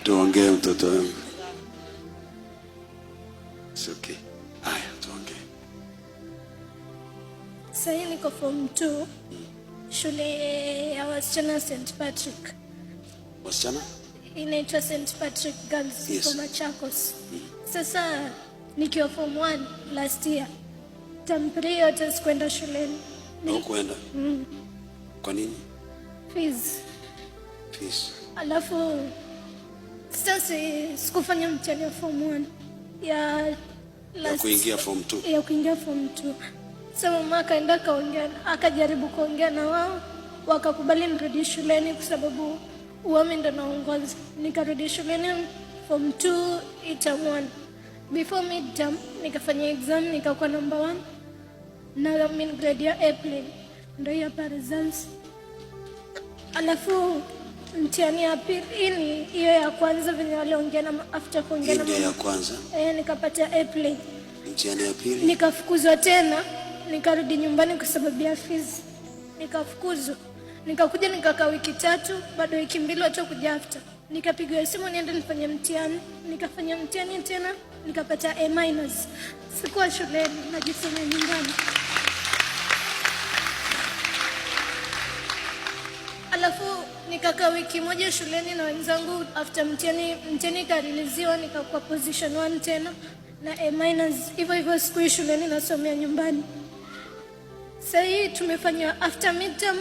Tuongee mtoto wangu. It's okay. Haya, tuongee. Sasa niko form 2 shule ya wasichana St. Patrick. Wasichana? Inaitwa St. Patrick Girls, Yes. kwa Machakos. Sasa nikiwa form 1 last year, tampiri yote sikwenda shuleni. Hukuenda? Kwa nini? Fees. Fees. Alafu sasa sikufanya mtihani wa form 1 ya kuingia form 2. Ya kuingia form 2. Sasa mama akaenda akajaribu kuongea na wao, wakakubali nirudi shuleni kwa sababu wao ndo naongoza. Nikarudi shuleni form 2 term 1. Before midterm nikafanya exam nikakuwa number 1 na min grade ya April ndio hapa results. Alafu mtihani ya pili hiyo ya kwanza venye waliongea na after kuongea na mama ya kwanza nikapata April. Mtihani ya pili Nikafukuzwa tena, nikarudi nyumbani kwa sababu ya fees. Nikafukuzwa. Nikakuja nikakaa wiki 3, bado wiki 2 watu kuja after. Nikapigiwa simu niende nifanye mtihani. Nikafanya mtihani tena, nikapata A-. Sikuwa shuleni, najisomea nyumbani. Alafu nikakaa wiki moja shuleni na wenzangu. After mtihani kariliziwa, nikakuwa position 1 tena na A-. Hivyo hivyo siku shuleni nasomea nyumbani. Sasa hii tumefanya after midterm,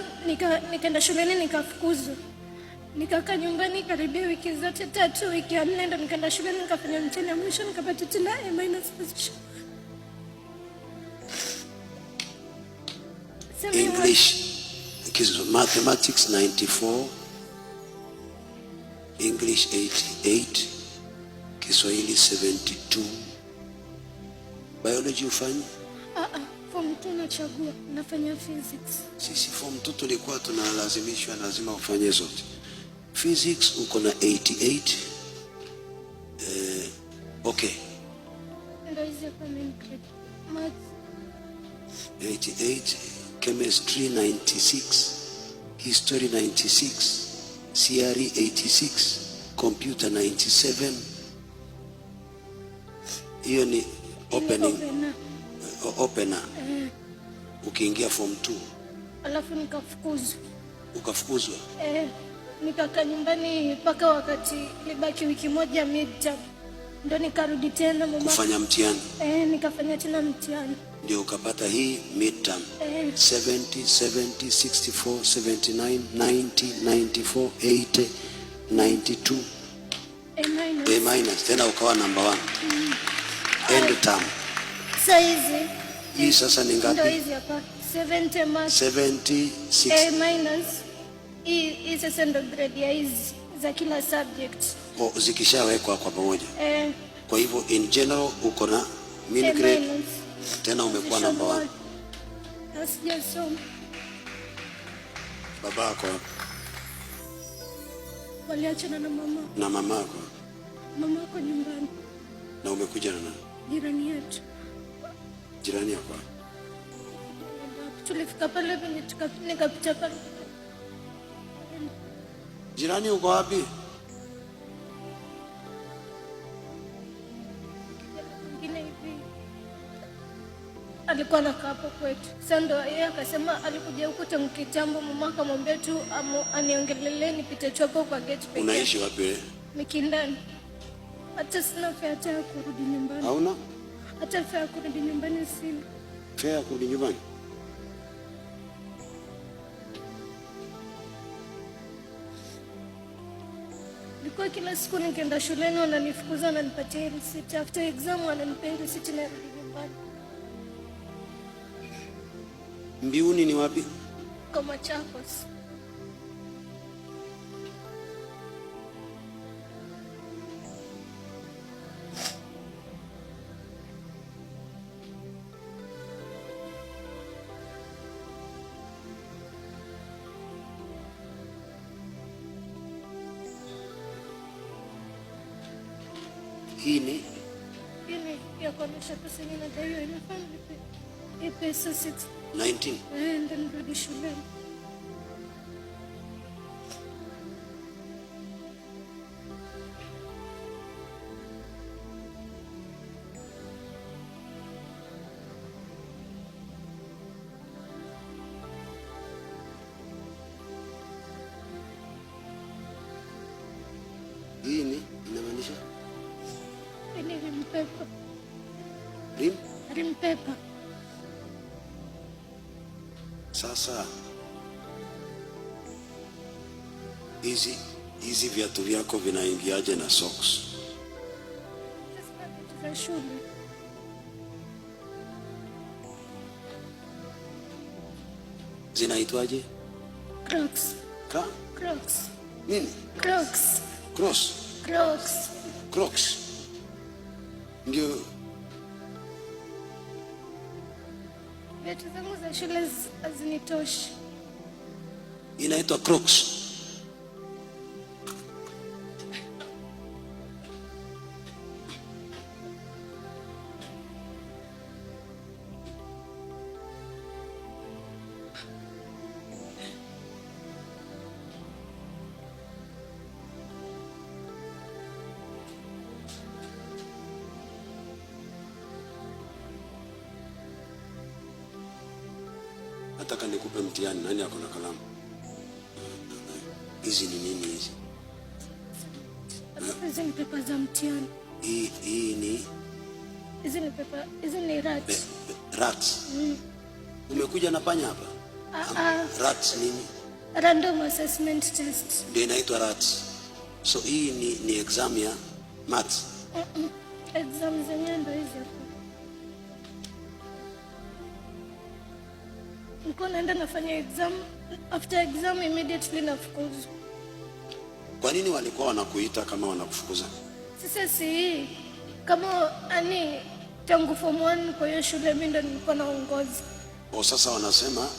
nikaenda shuleni nikafukuzwa. Nikakaa nyumbani karibia wiki zote 3, wiki ya 4 ndo nikaenda shuleni nikafanya mtihani wa mwisho nikapata tena A- position. English, mathematics 94, English 88, Kiswahili 72. Biology ufanye? Form 2 nachagua, nafanya physics. Sisi form 2 tulikuwa tunalazimishwa lazima ufanye zote. Physics uko na 88. Okay. Ndio hizo kwa main grade. Math 88, chemistry 96, history 96, CRE 86, computer 97. Hiyo ni opener. Ukiingia form 2. Alafu nikafukuzwa. Ukafukuzwa? Nikakaa nyumbani mpaka wakati libaki wiki moja midterm. Ndio nikarudi tena mama kufanya mtihani. Nikafanya tena mtihani. Ndio ukapata hii midterm. 70, 64, 79, 90, 94, 80, 92. A-. Tena ukawa number 1. End term. Saizi hii sasa ni ngapi? Ndio hizi hapa 70 marks. 70, 60. A-. Hii sasa ndo grade ya hizi za kila subject. Zikishawekwa kwa pamoja. Kwa hivyo in general uko na min grade. Tena umekuwa number 1. Asijasoma. Babako waliachana na mama. Na mamako? Mama ako nyumbani. Na umekuja na nani? Jirani yetu. Jirani yako? Tulifika pale venye nikapita pale. Jirani uko wapi? Alikuwa anakaa hapo kwetu. Sasa ndo yeye akasema alikuja huko tangu kitambo, mama akamwambia tu aniongelele nipite tu hapo kwa gate pekee. Unaishi wapi wewe? Mikindani. Hata sina fare ya kurudi nyumbani. Hauna? Hata fare ya kurudi nyumbani sina. Fare ya kurudi nyumbani? Nilikuwa kila siku nikienda shuleni wananifukuza, wananipatia receipt. After exam wananipea receipt na rudi nyumbani. Mbiuni ni wapi? Kwa Machakos. Hii ni ya kuonyesha pesa yenye nadaiwa, inafaa nilipe hii pesa 19. Ndio nirudi shuleni. paper. Sasa hizi viatu vyako vinaingiaje na socks? Za shule. Zinaitwaje? Crocs. Crocs. Nini? Crocs. Crocs. Ndio. Viatu zangu za shule hazinitoshi. Inaitwa Crocs. Nataka nikupe mtihani. Nani ako na kalamu? Hizi ni nini hizi? Hizi ni pepa za mtihani. Hii ni? Hizi ni rats. Rats? Umekuja na panya hapa? Rats nini? Random assessment test. Ndio inaitwa rats. So hii ni exam ya maths? Exam zenyewe ndio hizi. Niko naenda nafanya exam. After exam immediately nafukuzwa. Kwa nini walikuwa wanakuita kama wanakufukuza? Sasa kama tangu form 1 kwa hiyo shule mimi ndo nilikuwa naongoza. Sasa wanasema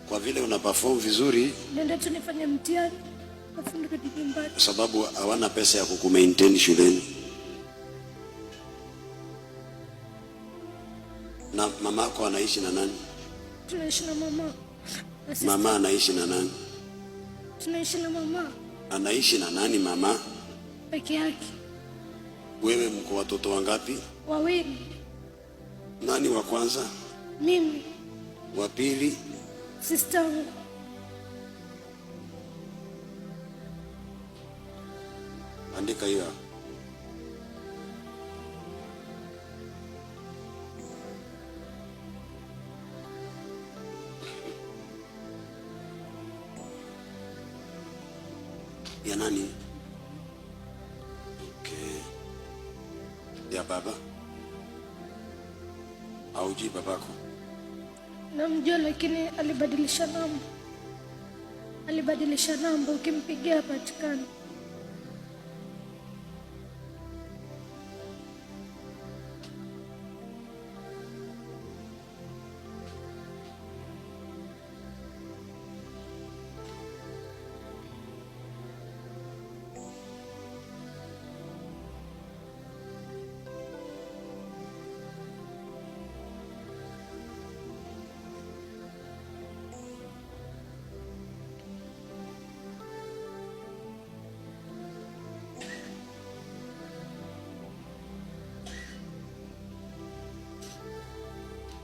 kwa vile una perform vizuri ndio tu nifanye mtihani afunduke nyumbani. Kwa sababu hawana pesa ya kukumaintain shuleni. Na mamako anaishi na nani? Tunaishi na mama. Mama anaishi na nani? Tunaishi na mama. Anaishi na nani mama? Peke yake. Wewe mko watoto wangapi? 2. Nani wa kwanza? Mimi. Wa pili? Sister. Andika hiyo. Ya nani? Okay. Ya baba? Haujui babako? Namjua lakini alibadilisha namba. Ukimpigia hapatikani.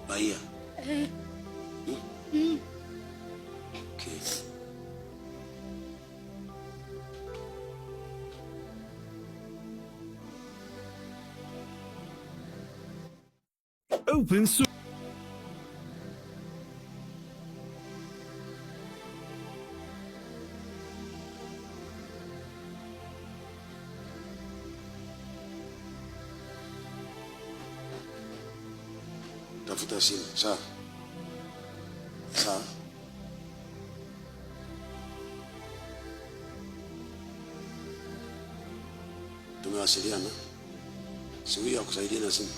Bahia. Okay. Open source. Tafuta simu. Sawa. Tumewasiliana. Si huyu akusaidia na simu.